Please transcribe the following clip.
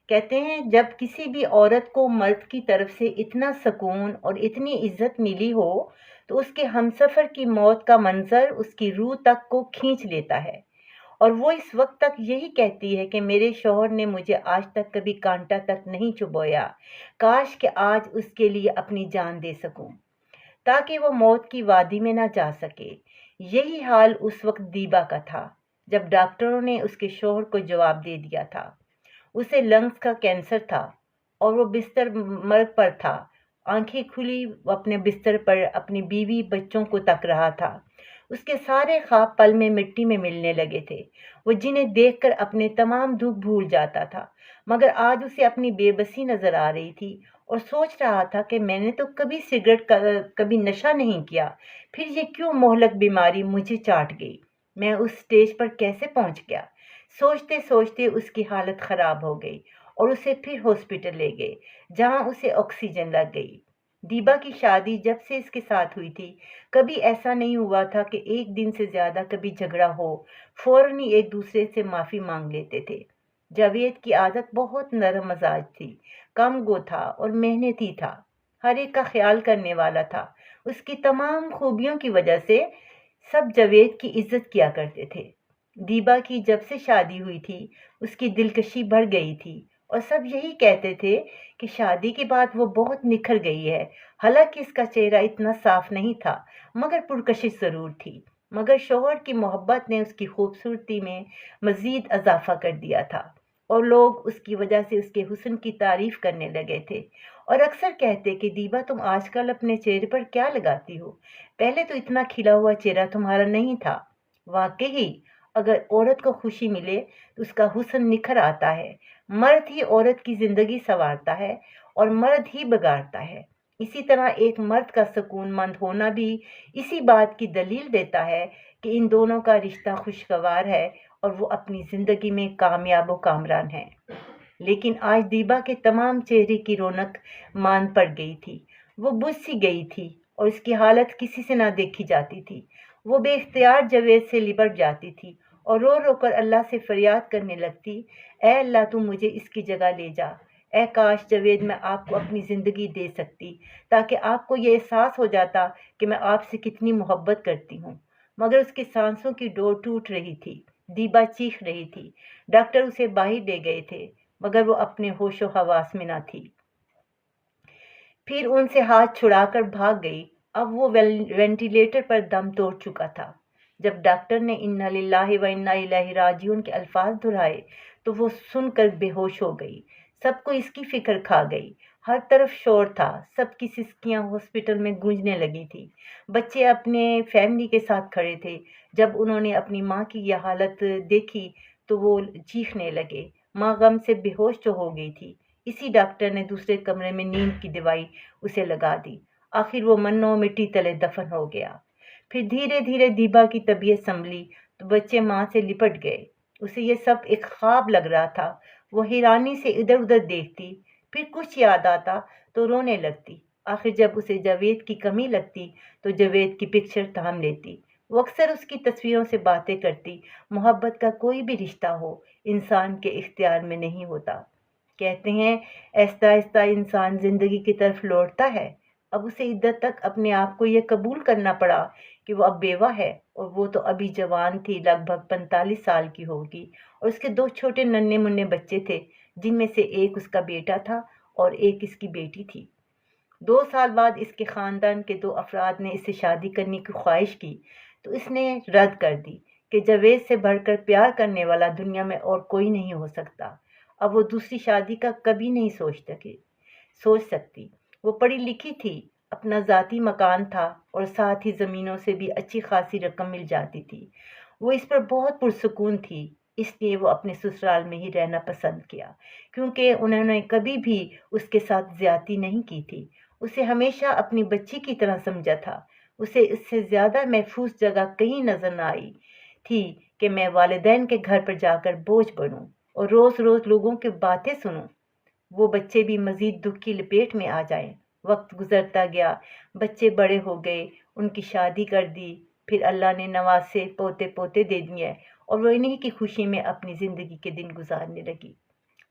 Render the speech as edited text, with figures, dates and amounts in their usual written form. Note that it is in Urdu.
کہتے ہیں جب کسی بھی عورت کو مرد کی طرف سے اتنا سکون اور اتنی عزت ملی ہو تو اس کے ہمسفر کی موت کا منظر اس کی روح تک کو کھینچ لیتا ہے، اور وہ اس وقت تک یہی کہتی ہے کہ میرے شوہر نے مجھے آج تک کبھی کانٹا تک نہیں چبویا، کاش کہ آج اس کے لیے اپنی جان دے سکوں تاکہ وہ موت کی وادی میں نہ جا سکے۔ یہی حال اس وقت دیبا کا تھا جب ڈاکٹروں نے اس کے شوہر کو جواب دے دیا تھا۔ اسے لنگز کا کینسر تھا اور وہ بستر مرگ پر تھا۔ آنکھیں کھلی وہ اپنے بستر پر اپنی بیوی بچوں کو تک رہا تھا۔ اس کے سارے خواب پل میں مٹی میں ملنے لگے تھے، وہ جنہیں دیکھ کر اپنے تمام دکھ بھول جاتا تھا، مگر آج اسے اپنی بے بسی نظر آ رہی تھی اور سوچ رہا تھا کہ میں نے تو کبھی سگریٹ کبھی نشہ نہیں کیا، پھر یہ کیوں مہلک بیماری مجھے چاٹ گئی، میں اس سٹیج پر کیسے پہنچ گیا۔ سوچتے سوچتے اس کی حالت خراب ہو گئی اور اسے پھر ہاسپٹل لے گئے جہاں اسے آکسیجن لگ گئی۔ دیبا کی شادی جب سے اس کے ساتھ ہوئی تھی کبھی ایسا نہیں ہوا تھا کہ ایک دن سے زیادہ کبھی جھگڑا ہو، فوراً ہی ایک دوسرے سے معافی مانگ لیتے تھے۔ جاوید کی عادت بہت نرم مزاج تھی، کم گو تھا اور محنتی تھا، ہر ایک کا خیال کرنے والا تھا۔ اس کی تمام خوبیوں کی وجہ سے سب جاوید کی عزت کیا کرتے تھے۔ دیبا کی جب سے شادی ہوئی تھی اس کی دلکشی بڑھ گئی تھی اور سب یہی کہتے تھے کہ شادی کے بعد وہ بہت نکھر گئی ہے، حالانکہ اس کا چہرہ اتنا صاف نہیں تھا مگر پرکشش ضرور تھی، مگر شوہر کی محبت نے اس کی خوبصورتی میں مزید اضافہ کر دیا تھا اور لوگ اس کی وجہ سے اس کے حسن کی تعریف کرنے لگے تھے اور اکثر کہتے کہ دیبا تم آج کل اپنے چہرے پر کیا لگاتی ہو، پہلے تو اتنا کھلا ہوا چہرہ تمہارا نہیں تھا۔ واقعی اگر عورت کو خوشی ملے تو اس کا حسن نکھر آتا ہے، مرد ہی عورت کی زندگی سنوارتا ہے اور مرد ہی بگاڑتا ہے۔ اسی طرح ایک مرد کا سکون مند ہونا بھی اسی بات کی دلیل دیتا ہے کہ ان دونوں کا رشتہ خوشگوار ہے اور وہ اپنی زندگی میں کامیاب و کامران ہیں۔ لیکن آج دیبا کے تمام چہرے کی رونق ماند پڑ گئی تھی، وہ بجھ سی گئی تھی اور اس کی حالت کسی سے نہ دیکھی جاتی تھی۔ وہ بے اختیار جاوید سے لپٹ جاتی تھی اور رو رو کر اللہ سے فریاد کرنے لگتی، اے اللہ تو مجھے اس کی جگہ لے جا، اے کاش جاوید میں آپ کو اپنی زندگی دے سکتی تاکہ آپ کو یہ احساس ہو جاتا کہ میں آپ سے کتنی محبت کرتی ہوں۔ مگر اس کے سانسوں کی ڈور ٹوٹ رہی تھی، دیبا چیخ رہی تھی، ڈاکٹر اسے باہر لے گئے تھے مگر وہ اپنے ہوش و حواس میں نہ تھی۔ پھر ان سے ہاتھ چھڑا کر بھاگ گئی۔ اب وہ وینٹیلیٹر پر دم توڑ چکا تھا۔ جب ڈاکٹر نے انا للہ و انا الیہ راجعون کے الفاظ دہرائے تو وہ سن کر بے ہوش ہو گئی۔ سب کو اس کی فکر کھا گئی، ہر طرف شور تھا، سب کی سسکیاں ہاسپٹل میں گونجنے لگی تھی۔ بچے اپنے فیملی کے ساتھ کھڑے تھے، جب انہوں نے اپنی ماں کی یہ حالت دیکھی تو وہ چیخنے لگے۔ ماں غم سے بے ہوش جو ہو گئی تھی، اسی ڈاکٹر نے دوسرے کمرے میں نیند کی دوائی اسے لگا دی۔ آخر وہ منو مٹی تلے دفن ہو گیا۔ پھر دھیرے دھیرے دیبا کی طبیعت سنبھلی تو بچے ماں سے لپٹ گئے۔ اسے یہ سب ایک خواب لگ رہا تھا۔ وہ حیرانی سے ادھر ادھر دیکھتی، پھر کچھ یاد آتا تو رونے لگتی۔ آخر جب اسے جاوید کی کمی لگتی تو جاوید کی پکچر تھام لیتی۔ وہ اکثر اس کی تصویروں سے باتیں کرتی۔ محبت کا کوئی بھی رشتہ ہو انسان کے اختیار میں نہیں ہوتا۔ کہتے ہیں آہستہ آہستہ انسان زندگی کی طرف لوٹتا ہے۔ اب اسے عدت تک اپنے آپ کو یہ قبول کرنا پڑا کہ وہ اب بیوہ ہے، اور وہ تو ابھی جوان تھی، لگ بھگ 45 سال کی ہوگی، اور اس کے 2 چھوٹے ننھے منھے بچے تھے جن میں سے ایک اس کا بیٹا تھا اور ایک اس کی بیٹی تھی۔ 2 سال بعد اس کے خاندان کے 2 افراد نے اس سے شادی کرنے کی خواہش کی تو اس نے رد کر دی کہ جاوید سے بڑھ کر پیار کرنے والا دنیا میں اور کوئی نہیں ہو سکتا۔ اب وہ دوسری شادی کا کبھی نہیں سوچ سکتی۔ وہ پڑھی لکھی تھی، اپنا ذاتی مکان تھا اور ساتھ ہی زمینوں سے بھی اچھی خاصی رقم مل جاتی تھی۔ وہ اس پر بہت پرسکون تھی، اس لیے وہ اپنے سسرال میں ہی رہنا پسند کیا، کیونکہ انہوں نے کبھی بھی اس کے ساتھ زیادتی نہیں کی تھی۔ اسے ہمیشہ اپنی بچی کی طرح سمجھا تھا۔ اسے اس سے زیادہ محفوظ جگہ کہیں نظر نہ آئی تھی کہ میں والدین کے گھر پر جا کر بوجھ بنوں اور روز روز لوگوں کی باتیں سنوں۔ وہ بچے بھی مزید دکھ کی لپیٹ میں آ جائیں۔ وقت گزرتا گیا، بچے بڑے ہو گئے، ان کی شادی کر دی، پھر اللہ نے نواسے پوتے پوتے دے دیے اور وہ انہی کی خوشی میں اپنی زندگی کے دن گزارنے لگی۔